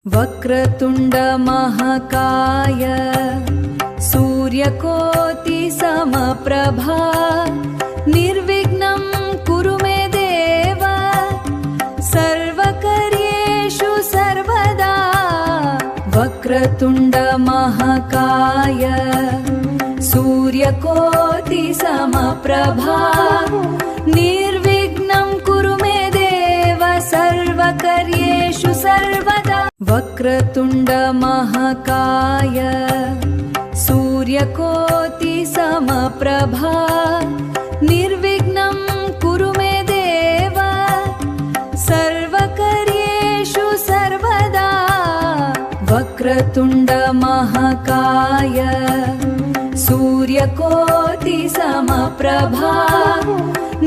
वक्रतुण्ड महाकाय सूर्यकोटि समप्रभा निर्विघ्नं कुरु मे देव सर्वकार्येषु सर्वदा। वक्रतुण्ड महाकाय सूर्यकोटि समप्रभा निर्विघ्नं कुरु मे देव सर्वकार्येषु सर्वदा। वक्रतुण्ड महाकाय सूर्यकोटि समप्रभा निर्विघ्नं कुरु मे देव सर्वकार्येषु सर्वदा। वक्रतुण्ड महाकाय सूर्यकोटि समप्रभा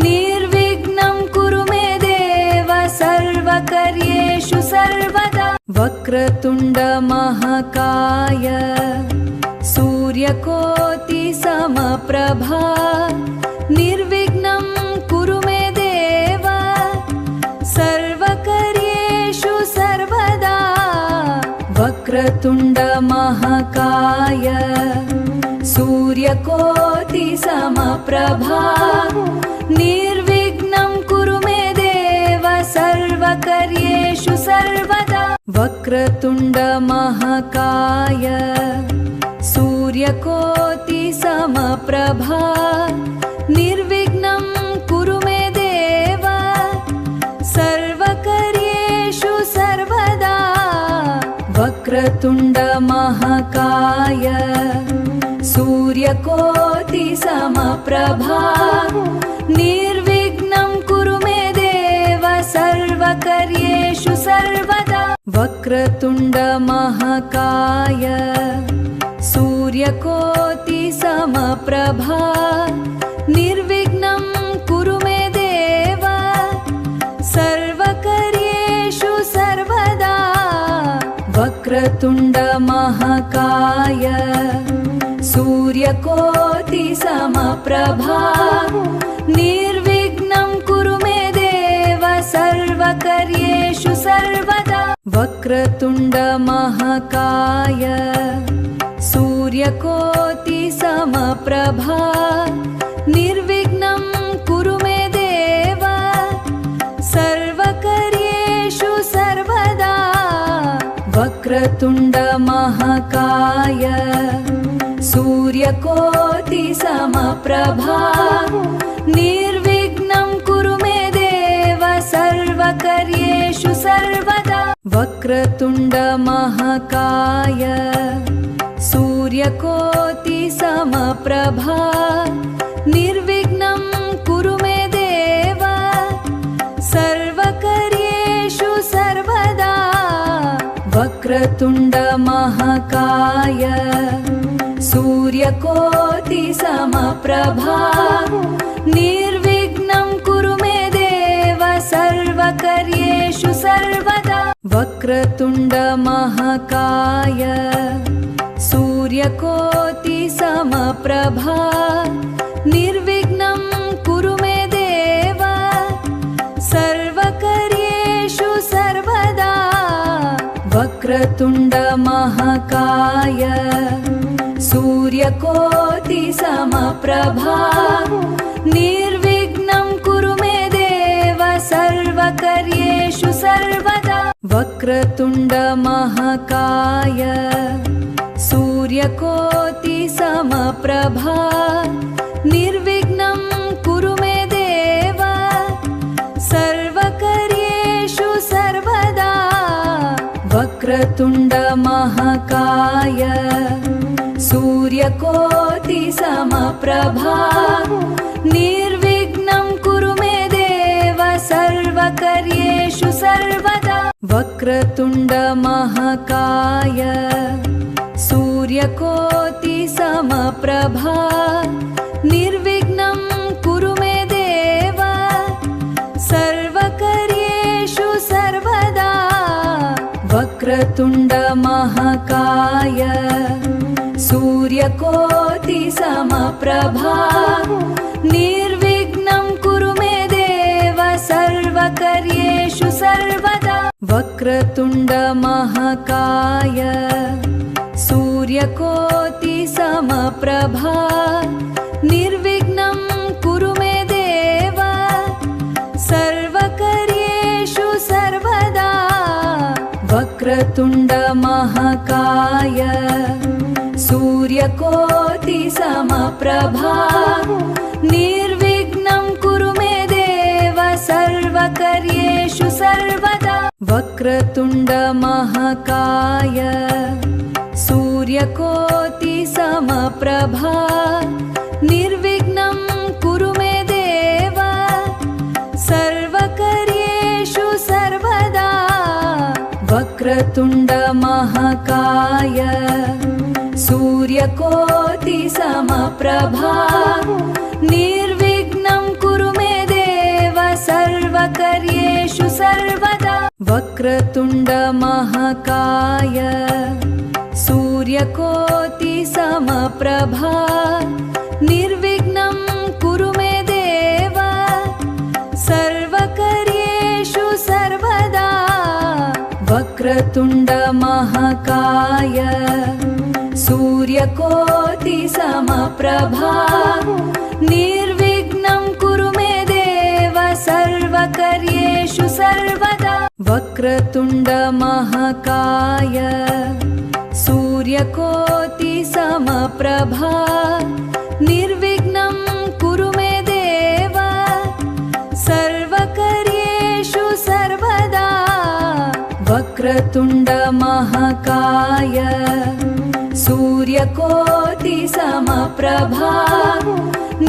निर्विघ्नं कुरु मे देव सर्वकार्येषु सर्वदा। वक्रतुण्ड महाकाय सूर्यकोटि समप्रभा निर्विघ्नं कुरु मे देव सर्वकार्येषु सर्वदा। वक्रतुण्ड महाकाय सूर्यकोटि समप्रभा निर्विघ्नं कुरु मे देव सर्वकार्येषु सर्वदा। वक्रतुण्ड महाकाय सूर्यकोटि समप्रभा निर्विघ्नं कुरु मे देव सर्वकार्येषु सर्वदा। वक्रतुण्ड महाकाय सूर्यकोटि समप्रभा निर्विघ्नं कुरु मे देव सर्वकार्येषु सर्वदा। वक्रतुण्ड महाकाय सूर्यकोटि समप्रभा निर्विघ्नं कुरु मे देव सर्वकार्येषु सर्वदा। वक्रतुण्ड महाकाय सूर्यकोटि समप्रभा निर्विघ्नं कुरु मे देव सर्वकार्येषु सर्वदा। वक्रतुण्ड महाकाय सूर्यकोटि समप्रभा निर्विघ्नं कुरु मे देव सर्वकार्येषु सर्वदा। वक्रतुण्ड महाकाय सूर्यकोटि समप्रभा निर्विघ्नं कुरु मे देव सर्वकार्येषु सर्वदा। वक्रतुण्ड महाकाय सूर्यकोटि समप्रभा निर्विघ्नं कुरु मे देव सर्वकार्येषु सर्वदा। वक्रतुण्ड महाकाय सूर्यकोटि समप्रभा निर्विघ्नं कुरु मे देव सर्वकार्येषु सर्वदा। वक्रतुण्ड महाकाय सूर्यकोटि समप्रभा निर्विघ्नं कुरु मे देव सर्वकार्येषु सर्वदा। वक्रतुण्ड महाकाय सूर्यकोटि समप्रभा निर्विघ्नं कुरु मे देव सर्वकार्येषु सर्वदा। वक्रतुण्ड महाकाय सूर्यकोटि समप्रभा निर्विघ्नं कुरु मे देव सर्वकार्येषु सर्वदा। वक्रतुण्ड महाकाय सूर्यकोटि समप्रभा निर्विघ्नं कुरु मे देव सर्वकार्येषु सर्वदा। वक्रतुण्ड महाकाय सूर्यकोटि समप्रभा निर्विघ्नं कुरु मे देव सर्वकार्येषु सर्वदा। वक्रतुण्ड महाकाय सूर्यकोटि समप्रभा निर्विघ्नं कुरु मे देव सर्वकार्येषु सर्वदा। वक्रतुण्ड महाकाय सूर्यकोटि समप्रभा निर्विघ्नं कुरु मे देव सर्वकार्येषु सर्वदा वक्रतुण्ड महाकाय सूर्यकोटि समप्रभा निर्विघ्नं कुरु मे देव सर्वकार्येषु सर्वदा वक्रतुण्ड महाकाय सूर्यकोटि समप्रभा निर्विघ्नं कुरु मे देव सर्वकार्येषु सर्वदा वक्रतुण्ड महाकाय सूर्यकोटि समप्रभा निर्विघ्नं कुरु मे देव सर्वकार्येषु सर्वदा वक्रतुण्ड महाकाय सूर्यकोटि समप्रभा निर्विघ्नं कुरु मे देव सर्वकार्येषु सर्वदा वक्रतुण्ड महाकाय सूर्यकोटि समप्रभा निर्विघ्नं कुरु मे देव सर्वकार्येषु सर्वदा वक्रतुण्ड महाकाय सूर्यकोटि समप्रभा निर्विघ्नं कुरु मे देव सर्वकार्येषु सर्वदा वक्रतुण्ड महाकाय सूर्यकोटि समप्रभा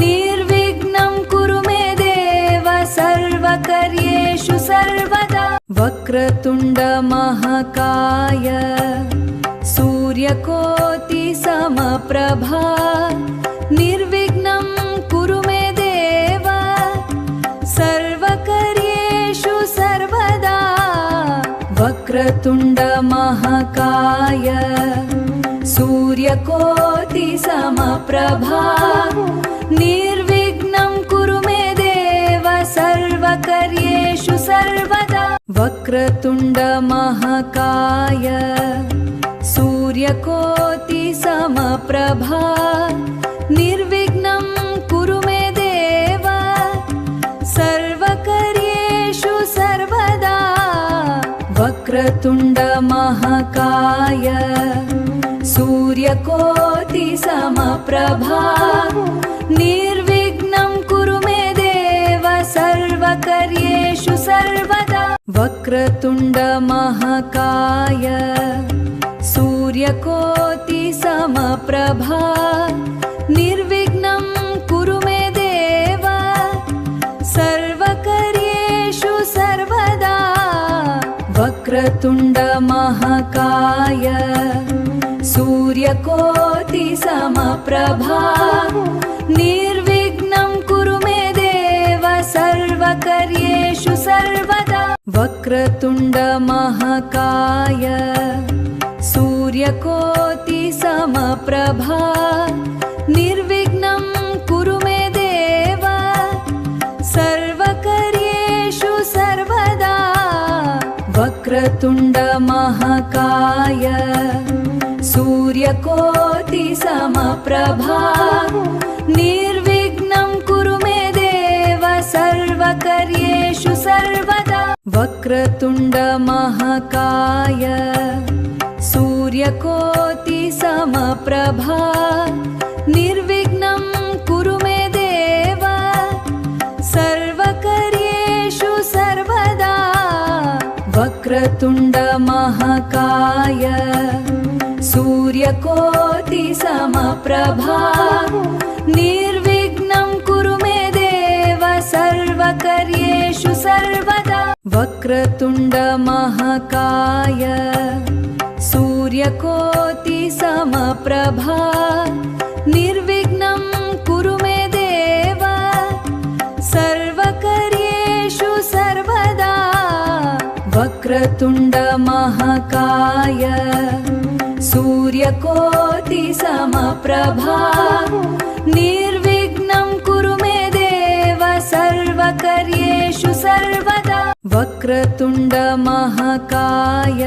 निर्विघ्नं कुरु मे देव सर्वकार्येषु सर्वदा वक्रतुण्ड महाकाय सूर्यकोटि समप्रभा निर्विघ्नं कुरु मे देव सर्वकार्येषु सर्वदा वक्रतुण्ड महाकाय सूर्यकोटि समप्रभा निर्विघ्नं कुरु मे देव सर्वकार्येषु सर्वदा वक्रतुण्ड महाकाय सूर्यकोटि समप्रभा निर्विघ्नं कुरु मे देव सर्वकार्येषु सर्वदा वक्रतुण्ड महाकाय सूर्यकोटि समप्रभा निर्विघ्नं कुरु मे देव सर्वकार्येषु सर्वदा वक्रतुण्ड महाकाय सूर्यकोटि समप्रभा निर्विघ्नं कुरु मे देव सर्वकार्येषु सर्वदा वक्रतुण्ड महाकाय सूर्यकोटि समप्रभा निर्विघ्नं कुरु मे देव सर्वकार्येषु सर्वदा वक्रतुण्ड महाकाय सूर्यकोटि समप्रभा निर्विघ्नं कुरु मे देव सर्वकार्येषु सर्वदा वक्रतुण्ड महाकाय सूर्यकोटि समप्रभा निर्विघ्नं कुरु मे देव सर्वकार्येषु सर्वदा वक्रतुण्ड महाकाय सूर्यकोटि समप्रभा निर्विघ्नं कुरु मे देव सर्वकार्येषु सर्वदा वक्रतुण्ड महाकाय सूर्यकोटि समप्रभा निर्विघ्नं कुरु मे देव सर्वकार्येषु सर्वदा वक्रतुण्ड महाकाय सूर्यकोटि समप्रभा निर्विघ्नं कुरु मे देव सर्वकार्येषु सर्वदा वक्रतुण्ड महाकाय सूर्यकोटि समप्रभा निर्विघ्नं कुरु मे देव सर्वकार्येषु सर्वदा वक्रतुण्ड महाकाय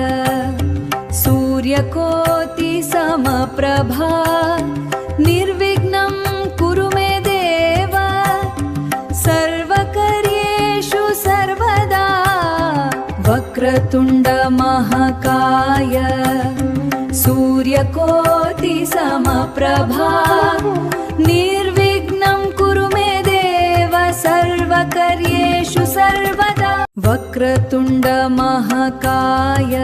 सूर्यकोटि समप्रभा निर्विघ्नं कुरु मे देव सर्वकार्येषु सर्वदा वक्रतुण्ड महाकाय सूर्यकोटि समप्रभा निर्विघ्नं कुरु मे देव सर्वकार्येषु सर्वदा वक्रतुण्ड महाकाय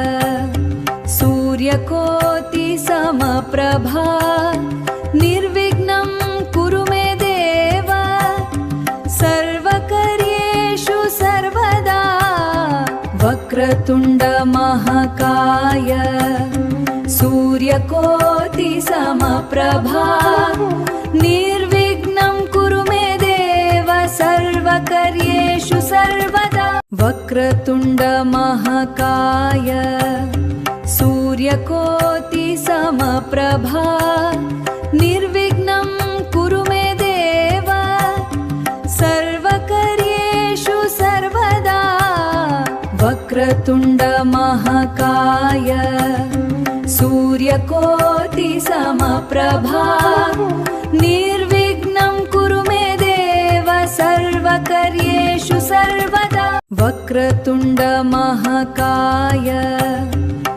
सूर्यकोटि समप्रभा निर्विघ्नं कुरु मे देव सर्वकार्येषु सर्वदा वक्रतुण्ड महाकाय सूर्यकोटि समप्रभा निर्विघ्नं कुरु मे देव सर्वकार्येषु सर्वदा वक्रतुण्ड महाकाय सूर्यकोटि समप्रभा निर्विघ्नं कुरु मे देव सर्वकार्येषु सर्वदा वक्रतुण्ड महाकाय सूर्यकोटि समप्रभा निर्विघ्नं कुरु मे देव सर्वकार्येषु सर्वदा वक्रतुण्ड महाकाय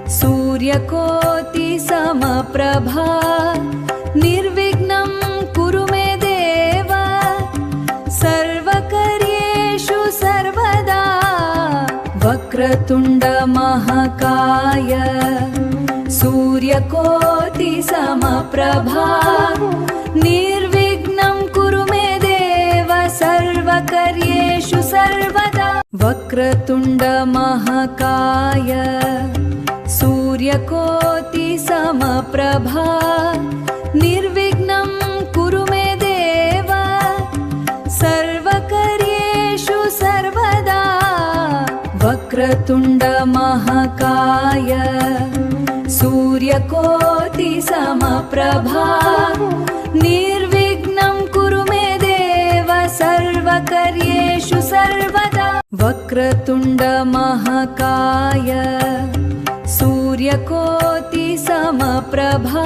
सूर्यकोटि समप्रभा निर्विघ्नं कुरु मे देव सर्वकार्येषु सर्वदा वक्रतुण्ड महाकाय सूर्यकोटि समप्रभा निर्विघ्नं कुरु मे देव सर्वकार्येषु सर्वदा वक्रतुण्ड महाकाय सूर्यकोटि समप्रभा निर्विघ्नं कुरु मे देव सर्वकार्येषु सर्वदा वक्रतुण्ड महाकाय सूर्यकोटि समप्रभा निर्विघ्नं कुरु मे देव सर्वकार्येषु सर्वदा वक्रतुण्ड महाकाय सूर्यकोटि समप्रभा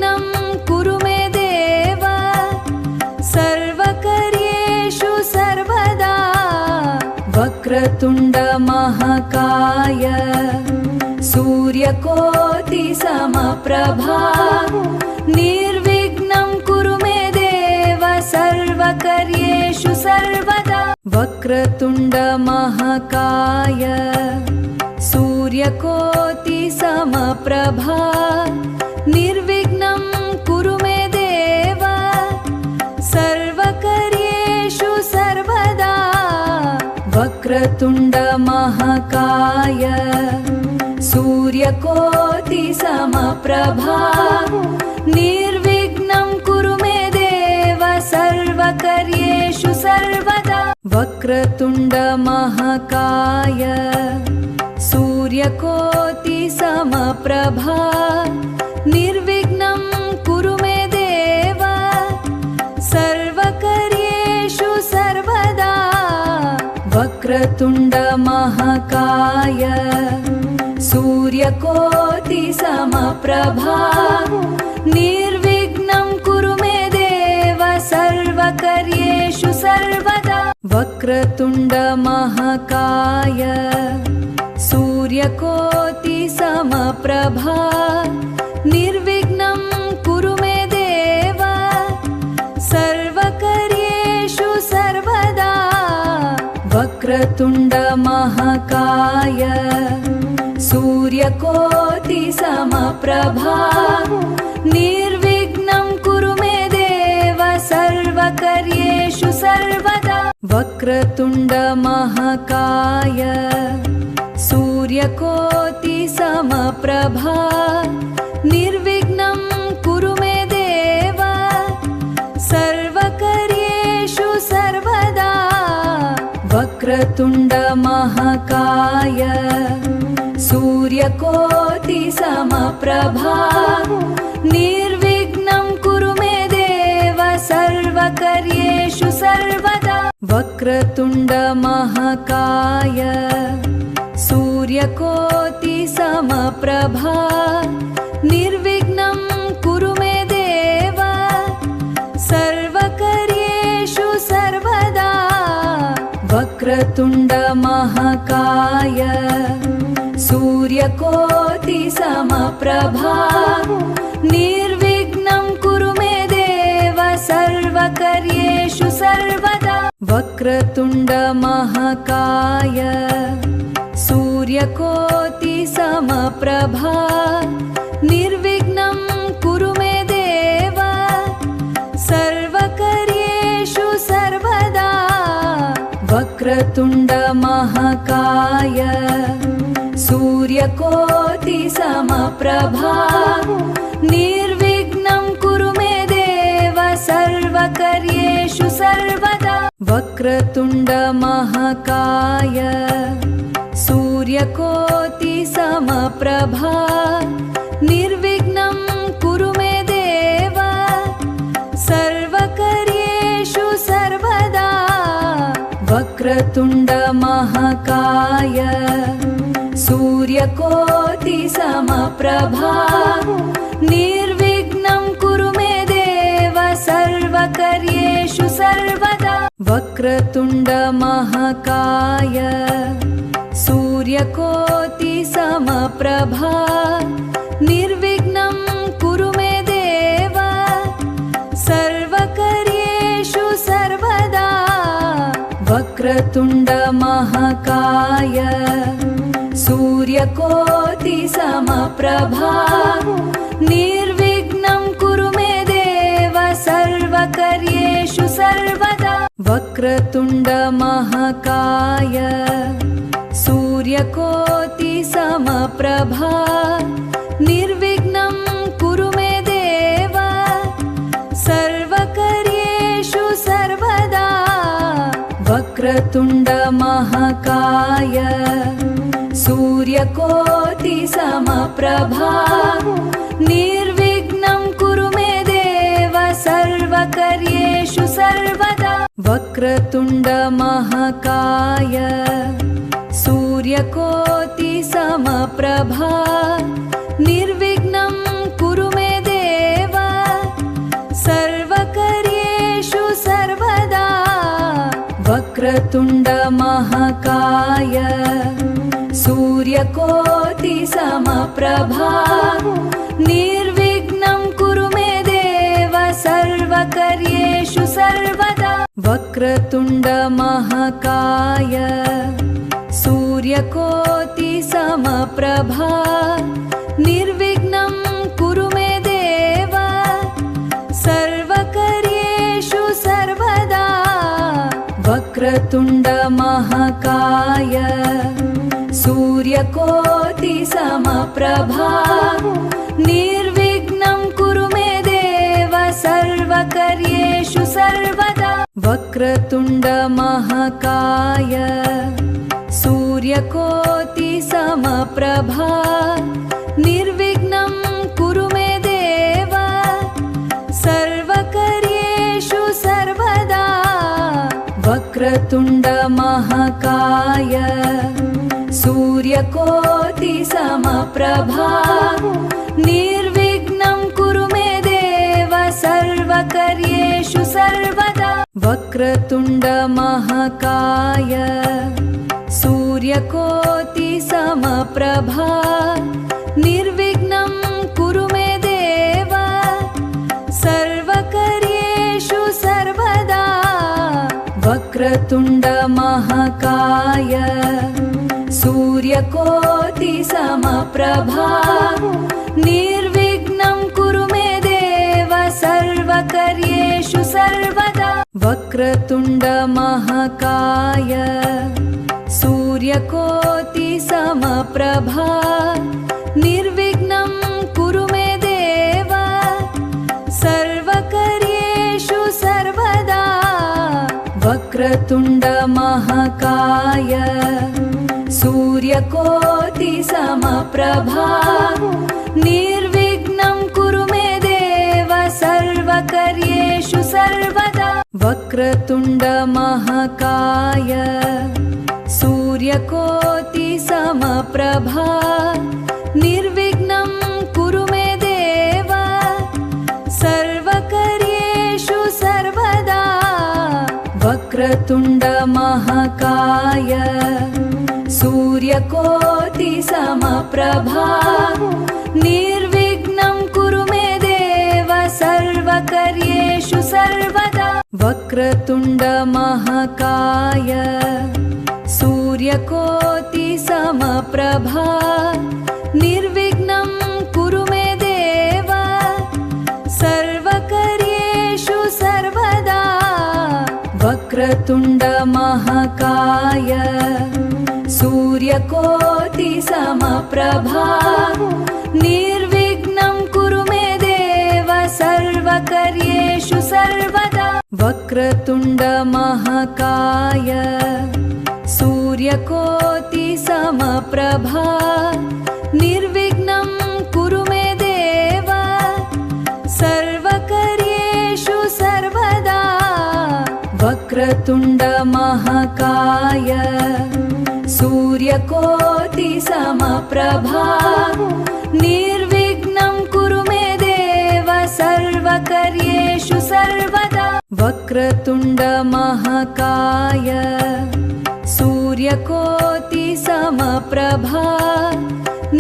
निर्विघ्नं कुरु मे देव सर्वकार्येषु सर्वदा वक्रतुण्ड महाकाय सूर्यकोटि समप्रभा निर्विघ्नं कुरु मे देव सर्वकार्येषु सर्वदा वक्रतुण्ड महाकाय सूर्यकोटि समप्रभा निर्विघ्नं कुरु मे देव सर्वकार्येषु सर्वदा वक्रतुण्ड महाकाय सूर्यकोटि समप्रभा निर्विघ्नं कुरु मे देव सर्वकार्येषु सर्वदा वक्रतुण्ड महाकाय सूर्यकोटि समप्रभा निर्विघ्नं कुरु मे देव सर्वकार्येषु सर्वदा वक्रतुण्ड महाकाय सूर्यकोटि समप्रभा निर्विघ्नं कुरु मे देव सर्वकार्येषु सर्वदा वक्रतुण्ड महाकाय सूर्यकोटि समप्रभा निर्विघ्नं कुरु मे देव सर्वकार्येषु सर्वदा वक्रतुण्ड महाकाय सूर्यकोटि समप्रभा निर्विघ्नं कुरु मे देव सर्वकार्येषु सर्वदा वक्रतुण्ड महाकाय सूर्यकोटि समप्रभा निर्विघ्नं कुरु मे देव सर्वकार्येषु सर्वदा वक्रतुण्ड महाकाय सूर्यकोटि समप्रभा निर्विघ्नं कुरु मे देव सर्वकार्येषु सर्वदा वक्रतुण्ड महाकाय सूर्यकोटि समप्रभा निर्विघ्नं कुरु मे देव सर्वकार्येषु सर्वदा वक्रतुण्ड महाकाय सूर्यकोटि समप्रभा निर्विघ्नं कुरु मे देव सर्वकार्येषु सर्वदा वक्रतुण्ड महाकाय सूर्यकोटि समप्रभा निर्विघ्नं कुरु मे देव सर्वकार्येषु सर्वदा वक्रतुण्ड महाकाय सूर्यकोटि समप्रभा निर्विघ्नं कुरु मे देव सर्वकार्येषु सर्वदा वक्रतुण्ड महाकाय सूर्यकोटि समप्रभा निर्विघ्नं कुरु मे देव सर्वकार्येषु सर्वदा वक्रतुण्ड महाकाय सूर्यकोटि समप्रभा निर्विघ्नं कुरु मे देव सर्वकार्येषु सर्वदा वक्रतुण्ड महाकाय सूर्यकोटि समप्रभा निर्विघ्नं कुरु मे देव सर्वकार्येषु सर्वदा वक्रतुण्ड महाकाय सूर्यकोटि समप्रभा निर्विघ्नं कुरु मे देव सर्वकार्येषु सर्वदा वक्रतुण्ड महाकाय सूर्यकोटि समप्रभा निर्विघ्नं कुरु मे देव सर्वकार्येषु सर्वदा वक्रतुण्ड महाकाय सूर्यकोटि समप्रभा निर्विघ्नं कुरु मे देव सर्वकार्येषु सर्वदा वक्रतुण्ड महाकाय सूर्यकोटि समप्रभा निर्विघ्नं कुरु मे देव सर्वकार्येषु सर्वदा वक्रतुण्ड महाकाय सूर्यकोटि समप्रभा निर्विघ्नं कुरु मे देव सर्वकार्येषु सर्वदा वक्रतुण्ड महाकाय सूर्यकोटि समप्रभा निर्विघ्नं कुरु मे देव सर्वकार्येषु सर्वदा वक्रतुण्ड महाकाय सूर्यकोटि समप्रभा निर्विघ्नं कुरु मे देव सर्वकार्येषु सर्वदा वक्रतुण्ड महाकाय सूर्यकोटि समप्रभा निर्विघ्नं कुरु मे देव सर्वकार्येषु सर्वदा वक्रतुण्ड महाकाय सूर्यकोटि समप्रभा निर्विघ्नं कुरु मे देव सर्वकार्येषु सर्वदा वक्रतुण्ड महाकाय सूर्यकोटि समप्रभा निर्विघ्नं कुरु मे देव सर्वकार्येषु सर्वदा वक्रतुण्ड महाकाय सूर्यकोटि समप्रभा निर्विघ्नं कुरु मे देव सर्वकार्येषु सर्वदा वक्रतुण्ड महाकाय सूर्यकोटि समप्रभा निर्विघ्नं कुरु मे देव सर्वकार्येषु सर्वदा वक्रतुण्ड महाकाय सूर्यकोटि समप्रभा निर्विघ्नं कुरु मे देव सर्वकार्येषु सर्वदा वक्रतुण्ड महाकाय सूर्यकोटि समप्रभा निर्विघ्नं कुरु मे देव सर्वकार्येषु सर्वदा वक्रतुण्ड महाकाय सूर्यकोटि समप्रभा निर्विघ्नं कुरु मे देव सर्वकार्येषु सर्वदा वक्रतुण्ड महाकाय सूर्यकोटि समप्रभा निर्विघ्नं कुरु मे देव सर्वकार्येषु सर्वदा वक्रतुण्ड महाकाय सूर्यकोटि समप्रभा निर्विघ्नं कुरु मे देव सर्वकार्येषु सर्वदा वक्रतुण्ड महाकाय सूर्यकोटि समप्रभा निर्विघ्नं कुरु मे देव सर्वकार्येषु सर्वदा वक्रतुण्ड महाकाय सूर्यकोटि समप्रभा निर्विघ्नं कुरु मे देव सर्वकार्येषु सर्वदा वक्रतुण्ड महाकाय सूर्यकोटि समप्रभा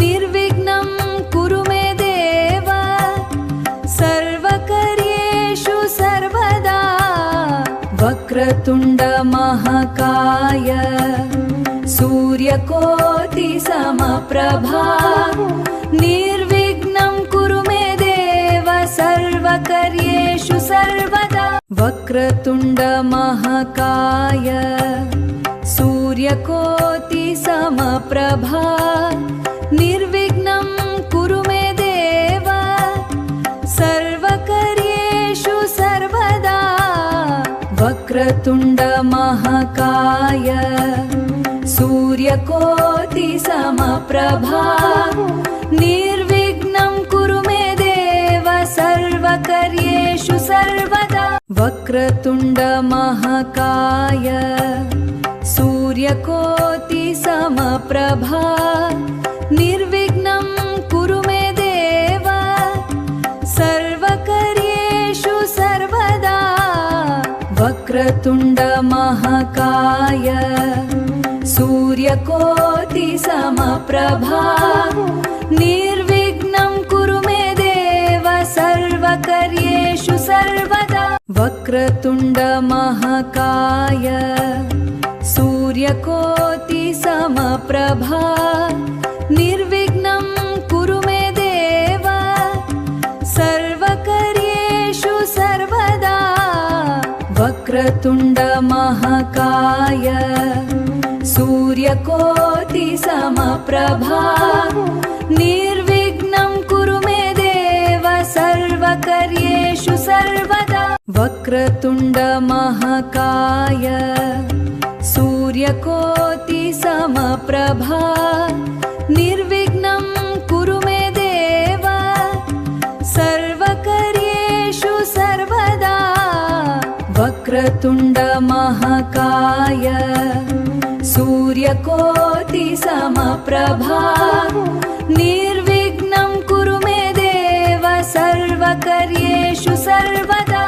निर्विघ्नं कुरु मे देव सर्वकार्येषु सर्वदा वक्रतुण्ड महाकाय सूर्यकोटि समप्रभा निर्विघ्नं कुरु मे देव सर्वकार्येषु सर्वदा वक्रतुण्ड महाकाय सूर्यकोटि समप्रभा निर्विघ्नं कुरु मे देव सर्वकार्येषु सर्वदा वक्रतुण्ड महाकाय सूर्यकोटि समप्रभा निर्विघ्नं कुरु मे देव सर्वकार्येषु सर्वदा वक्रतुण्ड महाकाय सूर्यकोटि समप्रभा निर्विघ्नं कुरु मे देव सर्वकार्येषु सर्वदा वक्रतुण्ड महाकाय सूर्यकोटि समप्रभा निर्विघ्नं कुरु मे देव सर्वकार्येषु सर्वदा वक्रतुण्ड महाकाय सूर्यकोटि समप्रभा निर्विघ्नं कुरु मे देव सर्वकार्येषु सर्वदा वक्रतुण्ड महाकाय सूर्यकोटि समप्रभा निर्विघ्नं कुरु मे देव सर्वकार्येषु सर्वदा वक्रतुण्ड महाकाय सूर्यकोटि समप्रभा निर्विघ्नं कुरु मे देव सर्वकार्येषु सर्वदा वक्रतुण्ड महाकाय सूर्यकोटि समप्रभा निर्विघ्नं कुरु मे देव सर्वकार्येषु सर्वदा